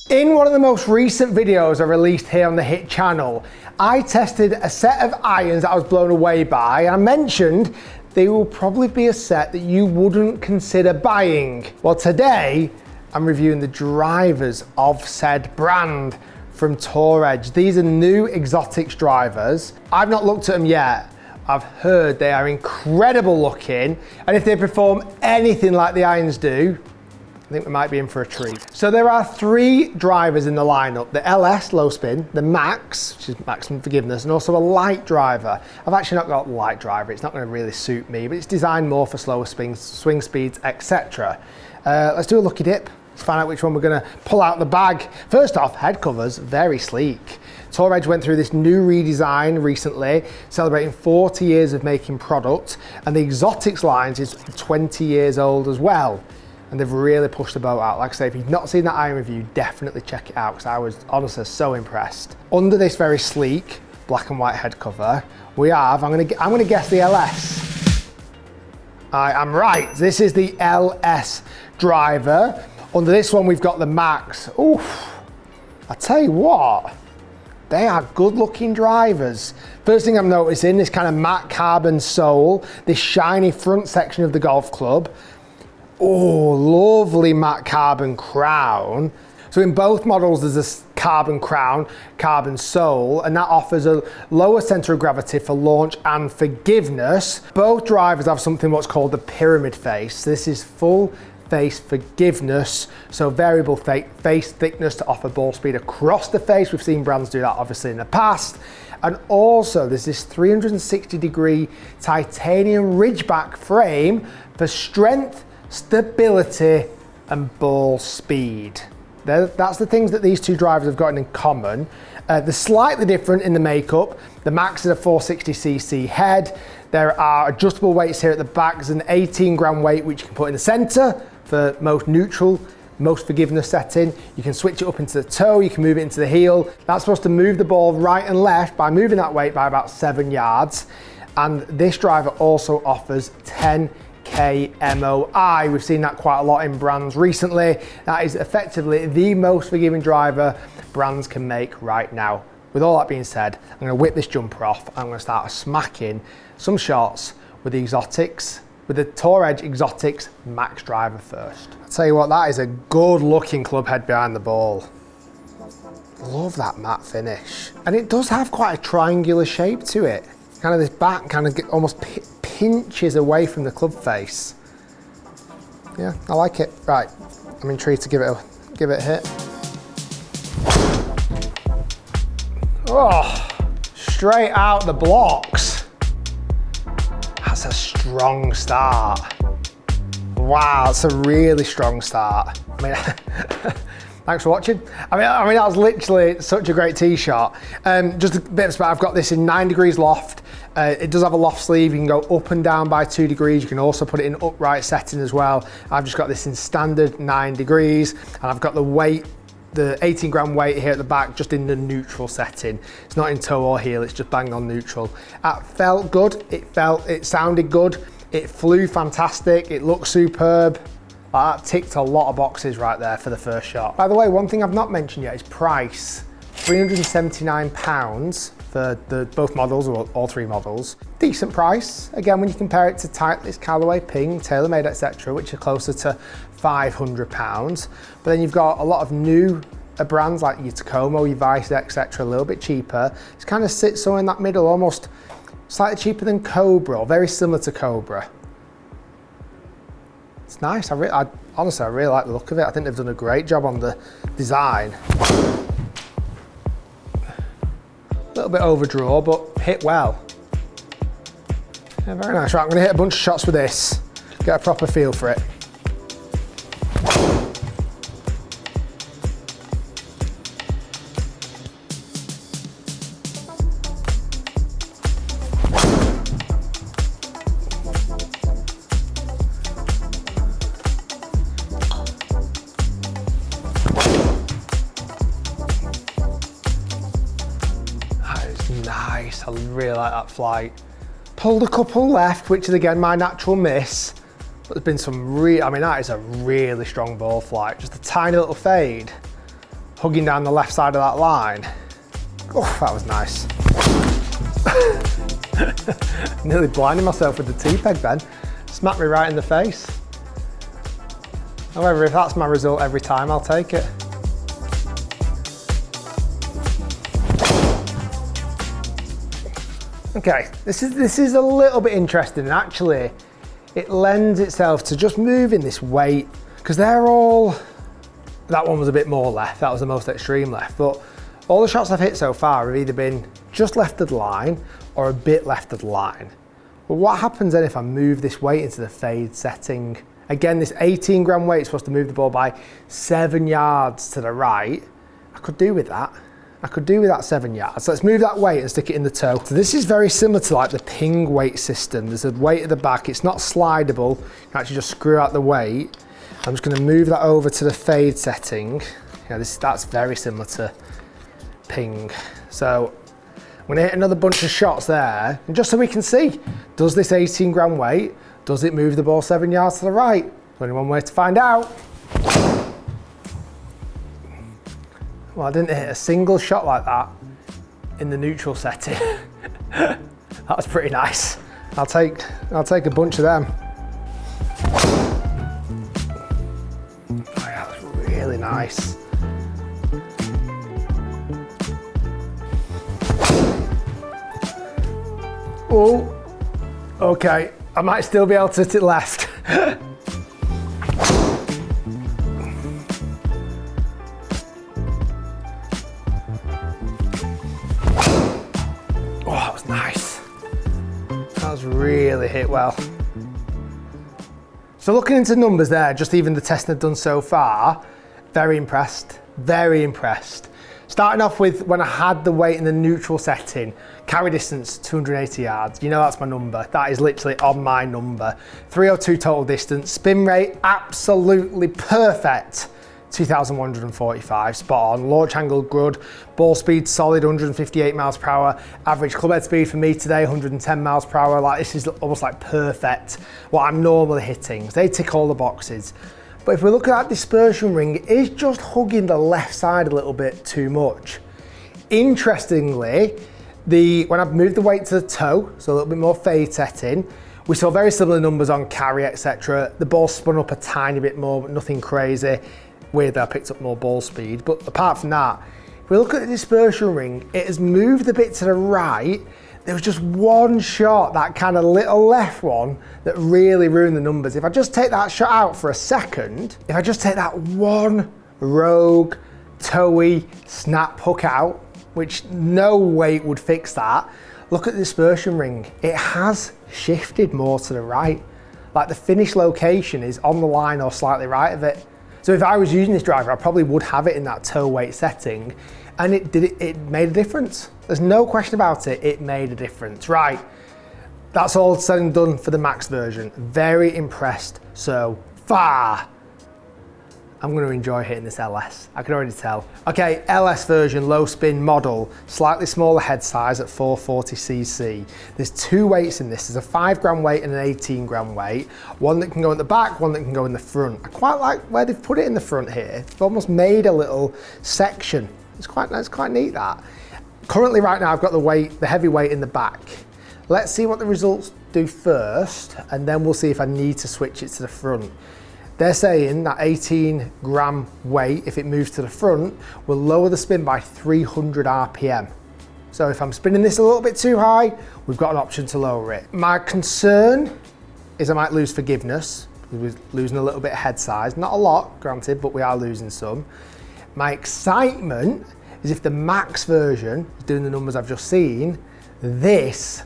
In one of the most recent videos I released here on the H.I.T channel, I tested a set of irons that I was blown away by, and I mentioned they will probably be a set that you wouldn't consider buying. Well, today I'm reviewing the drivers of said brand from Tour Edge. These are new exotics drivers. I've not looked at them yet. I've heard they are incredible looking, and if they perform anything like the irons do, I think we might be in for a treat. So there are 3 drivers in the lineup: the LS low spin, the Max, which is maximum forgiveness, and also a light driver. I've actually not got the light driver, it's not going to really suit me, but it's designed more for slower swing speeds, etc. Let's do a lucky dip. Let's find out which one we're going to pull out the bag. First off, head covers, very sleek. Tour Edge went through this new redesign recently, celebrating 40 years of making product, and the exotics lines is 20 years old as well. And they've really pushed the boat out. Like I say, if you've not seen that iron review, definitely check it out, because I was honestly so impressed. Under this very sleek black and white head cover, we have, I'm gonna guess the LS. I am right, this is the LS driver. Under this one, we've got the Max. Oof, I tell you what, they are good looking drivers. First thing I'm noticing, this kind of matte carbon sole, this shiny front section of the golf club. Oh, lovely matte carbon crown. So in both models, there's this carbon crown, carbon sole, and that offers a lower center of gravity for launch and forgiveness. Both drivers have something what's called the pyramid face. This is full face forgiveness, so variable face thickness to offer ball speed across the face. We've seen brands do that obviously in the past. And also there's this 360-degree titanium ridgeback frame for strength, stability and ball speed. That's the things that these 2 drivers have got in common. They're slightly different in the makeup. The Max is a 460cc head. There are adjustable weights here at the back. There's an 18-gram weight which you can put in the center for most neutral, most forgiveness setting. You can switch it up into the toe, you can move it into the heel. That's supposed to move the ball right and left by moving that weight by about 7 yards. And this driver also offers 10K MOI. We've seen that quite a lot in brands recently. That is effectively the most forgiving driver brands can make right now. With all that being said, I'm going to whip this jumper off. I'm going to start smacking some shots with the exotics, with the Tour Edge Exotics Max driver first. I'll tell you what, that is a good looking club head behind the ball. Love that matte finish. And it does have quite a triangular shape to it. Kind of this back kind of almost pinches away from the club face. Yeah, I like it. Right, I'm intrigued to give it a hit. Oh, straight out the blocks. That's a strong start. Wow, it's a really strong start. I mean, thanks for watching. I mean, that was literally such a great tee shot. Just a bit of spot, I've got this in 9 degrees loft. It does have a loft sleeve. You can go up and down by 2 degrees. You can also put it in upright setting as well. I've just got this in standard 9 degrees, and I've got the weight, the 18-gram weight here at the back, just in the neutral setting. It's not in toe or heel, it's just bang on neutral. It felt good, it sounded good, it flew fantastic, it looked superb. That ticked a lot of boxes right there for the first shot. By the way, one thing I've not mentioned yet is price. £379 for both models, or all 3 models. Decent price. Again, when you compare it to Titleist, Callaway, Ping, TaylorMade, etc., which are closer to £500. But then you've got a lot of new brands like your Tacoma, your Vice, etc., a little bit cheaper. It's kind of sits somewhere in that middle, almost slightly cheaper than Cobra, or very similar to Cobra. It's nice. Honestly, I really like the look of it. I think they've done a great job on the design. A little bit overdraw, but hit well. Yeah, very nice. Right, I'm going to hit a bunch of shots with this, get a proper feel for it. Nice, I really like that flight. Pulled a couple left, which is again my natural miss, but there's been some that is a really strong ball flight. Just a tiny little fade. hugging down the left side of that line. Oh, that was nice. Nearly blinding myself with the T-peg then. Smacked me right in the face. However, if that's my result every time, I'll take it. Okay, this is a little bit interesting, and actually it lends itself to just moving this weight, because they're all, that one was a bit more left, that was the most extreme left, but all the shots I've hit so far have either been just left of the line or a bit left of the line. But what happens then if I move this weight into the fade setting? Again, this 18 gram weight is supposed to move the ball by 7 yards to the right. I could do with that. I could do with that 7 yards. So let's move that weight and stick it in the toe. So this is very similar to like the ping weight system. There's a weight at the back. It's not slidable. You can actually just screw out the weight. I'm just going to move that over to the fade setting. Yeah, that's very similar to ping. So I'm going to hit another bunch of shots there. And just so we can see, does this 18 gram weight, does it move the ball 7 yards to the right? There's only one way to find out. Well, I didn't hit a single shot like that in the neutral setting. That was pretty nice. I'll take a bunch of them. Oh, yeah, that was really nice. Oh, okay. I might still be able to hit it left. Really hit well. So looking into numbers there, just even the testing I've done so far, very impressed, very impressed. Starting off with when I had the weight in the neutral setting, carry distance 280 yards, you know that's my number, that is literally on my number. 302 total distance, spin rate absolutely perfect, 2,145, spot on. Launch angle good, ball speed solid, 158 miles per hour. Average clubhead speed for me today, 110 miles per hour. Like, this is almost like perfect what I'm normally hitting. So they tick all the boxes. But if we look at that dispersion ring, it is just hugging the left side a little bit too much. Interestingly, when I've moved the weight to the toe, so a little bit more fade setting, we saw very similar numbers on carry, etc. The ball spun up a tiny bit more, but nothing crazy. Weird that I picked up more ball speed, but apart from that, if we look at the dispersion ring, it has moved a bit to the right. There was just one shot, that kind of little left one, that really ruined the numbers. If I just take that shot out for a second, if I just take that one rogue, toey, snap hook out, which no weight would fix that, look at the dispersion ring. It has shifted more to the right. Like the finish location is on the line or slightly right of it. So if I was using this driver, I probably would have it in that toe weight setting, and it made a difference. There's no question about it, it made a difference. Right, that's all said and done for the max version. Very impressed so far. I'm going to enjoy hitting this LS, I can already tell. Okay, LS version, low spin model, slightly smaller head size at 440cc. There's two weights in this, there's a 5 gram weight and an 18 gram weight. One that can go in the back, one that can go in the front. I quite like where they've put it in the front here. They've almost made a little section. It's quite neat that. Currently right now I've got the heavy weight in the back. Let's see what the results do first, and then we'll see if I need to switch it to the front. They're saying that 18 gram weight, if it moves to the front, will lower the spin by 300 RPM. So if I'm spinning this a little bit too high, we've got an option to lower it. My concern is I might lose forgiveness. We're losing a little bit of head size, not a lot, granted, but we are losing some. My excitement is if the max version, doing the numbers I've just seen, this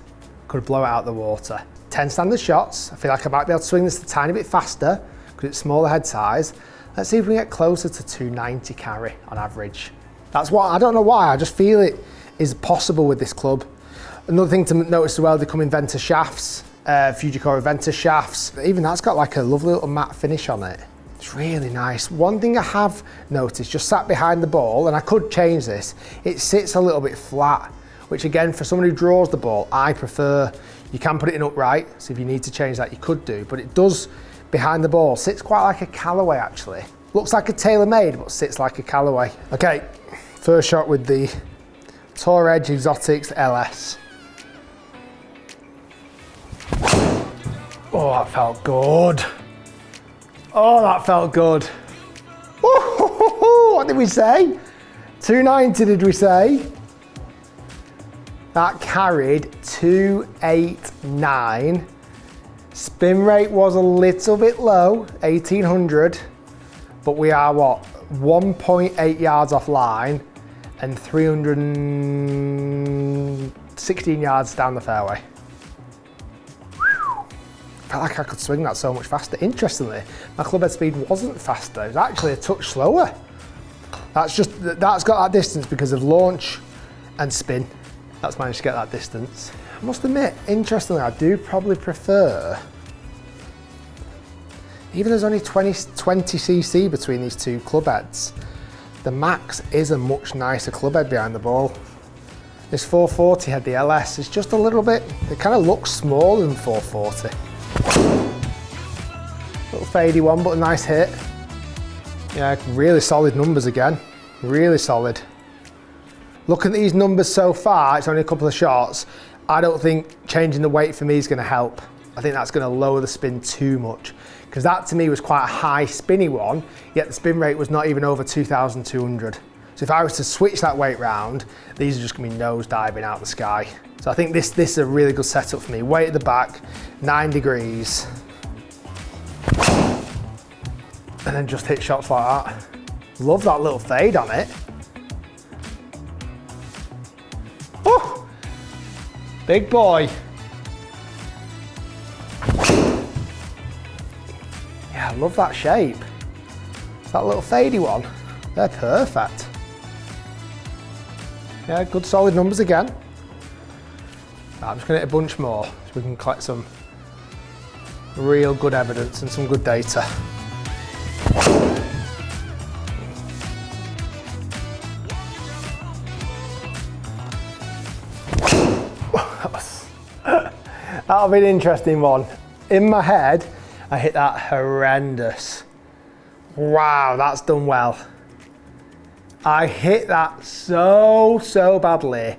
could blow it out of the water. 10 standard shots. I feel like I might be able to swing this a tiny bit faster because it's smaller head size. Let's see if we can get closer to 290 carry on average. That's what, I don't know why, I just feel it is possible with this club. Another thing to notice as well, they come in Ventus shafts, Fujikura Ventus shafts. Even that's got like a lovely little matte finish on it. It's really nice. One thing I have noticed, just sat behind the ball, and I could change this, it sits a little bit flat, which again, for someone who draws the ball, I prefer. You can put it in upright, so if you need to change that, you could do, but it does, behind the ball, sits quite like a Callaway actually. Looks like a tailor-made, but sits like a Callaway. Okay, first shot with the Tour Edge Exotics LS. Oh, that felt good. Oh, that felt good. What did we say? 290, did we say? That carried 289. Spin rate was a little bit low, 1800, but we are what? 1.8 yards offline and 316 yards down the fairway. Felt like I could swing that so much faster. Interestingly, my club head speed wasn't faster, it was actually a touch slower. That's got that distance because of launch and spin. That's managed to get that distance. I must admit, interestingly, I do probably prefer, even there's only 20 cc between these two club heads, the Max is a much nicer club head behind the ball. This 440 head, the LS, is just a little bit, it kind of looks smaller than 440. Little fadey one, but a nice hit. Yeah, really solid numbers again, really solid. Looking at these numbers so far, it's only a couple of shots. I don't think changing the weight for me is going to help. I think that's going to lower the spin too much, because that to me was quite a high spinny one, yet the spin rate was not even over 2,200. So if I was to switch that weight round, these are just going to be nose diving out the sky. So I think this is a really good setup for me. Weight at the back, 9 degrees. And then just hit shots like that. Love that little fade on it. Oh, big boy. Yeah, I love that shape. It's that little fadey one. They're perfect. Yeah, good solid numbers again. I'm just gonna hit a bunch more so we can collect some real good evidence and some good data. That'll be an interesting one. In my head, I hit that horrendous. Wow, that's done well. I hit that so badly.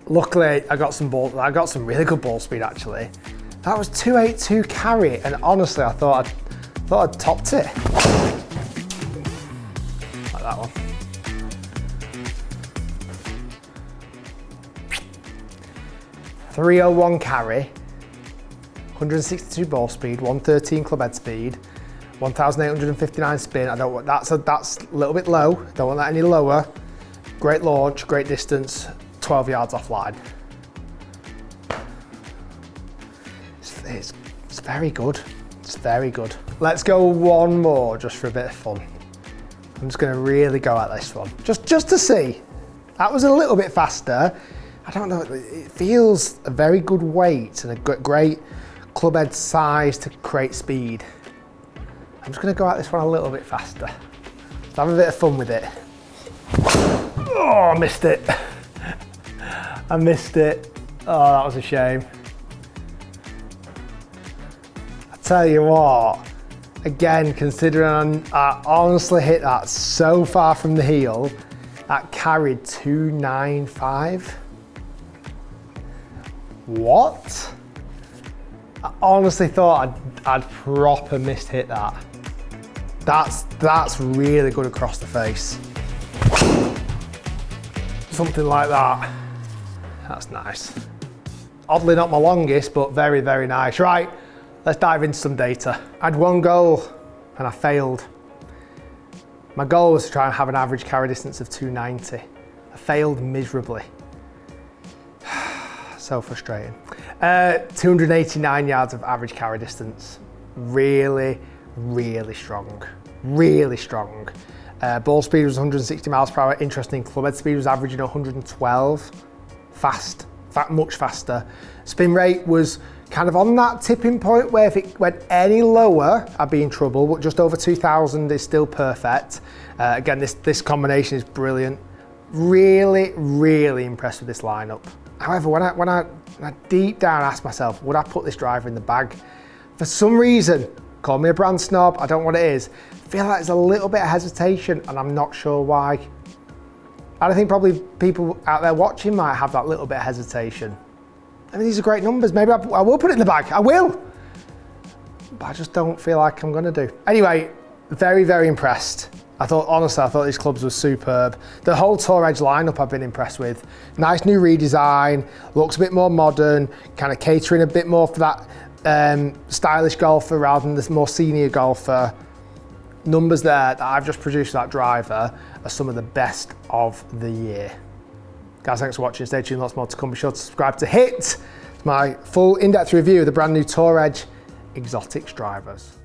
Luckily, I got some really good ball speed actually. That was 282 carry, and honestly, I thought I'd topped it. Like that one. .301 carry, 162 ball speed, 113 club head speed, 1,859 spin. That's a little bit low. Don't want that any lower. Great launch, great distance, 12 yards offline. It's very good. It's very good. Let's go one more just for a bit of fun. I'm just going to really go at this one, just to see. That was a little bit faster. I don't know, it feels a very good weight and a great club head size to create speed. I'm just going to go at this one a little bit faster. Let's have a bit of fun with it. Oh, I missed it. I missed it. Oh, that was a shame. I tell you what, again, considering I honestly hit that so far from the heel, that carried 295. What? I honestly thought I'd proper missed hit that. That's really good across the face. Something like that. That's nice. Oddly not my longest, but very, very nice. Right, let's dive into some data. I had one goal and I failed. My goal was to try and have an average carry distance of 290. I failed miserably. So frustrating. 289 yards of average carry distance. Really, really strong. Really strong. Ball speed was 160 miles per hour. Interesting, club head speed was averaging 112. Fast, much faster. Spin rate was kind of on that tipping point where if it went any lower, I'd be in trouble, but just over 2,000 is still perfect. Again, this combination is brilliant. Really, really impressed with this lineup. However, when I deep down asked myself, would I put this driver in the bag? For some reason, Call me a brand snob, I don't know what it is. I feel like there's a little bit of hesitation and I'm not sure why. I think probably people out there watching might have that little bit of hesitation. I mean, these are great numbers. Maybe I will put it in the bag, I will. But I just don't feel like I'm gonna do. Anyway, very, very impressed. Honestly, I thought these clubs were superb. The whole Tour Edge lineup I've been impressed with. Nice new redesign, looks a bit more modern, kind of catering a bit more for that stylish golfer rather than this more senior golfer. Numbers there that I've just produced for that driver are some of the best of the year. Guys, thanks for watching. Stay tuned, lots more to come. Be sure to subscribe to H.I.T, my full in-depth review of the brand new Tour Edge Exotics drivers.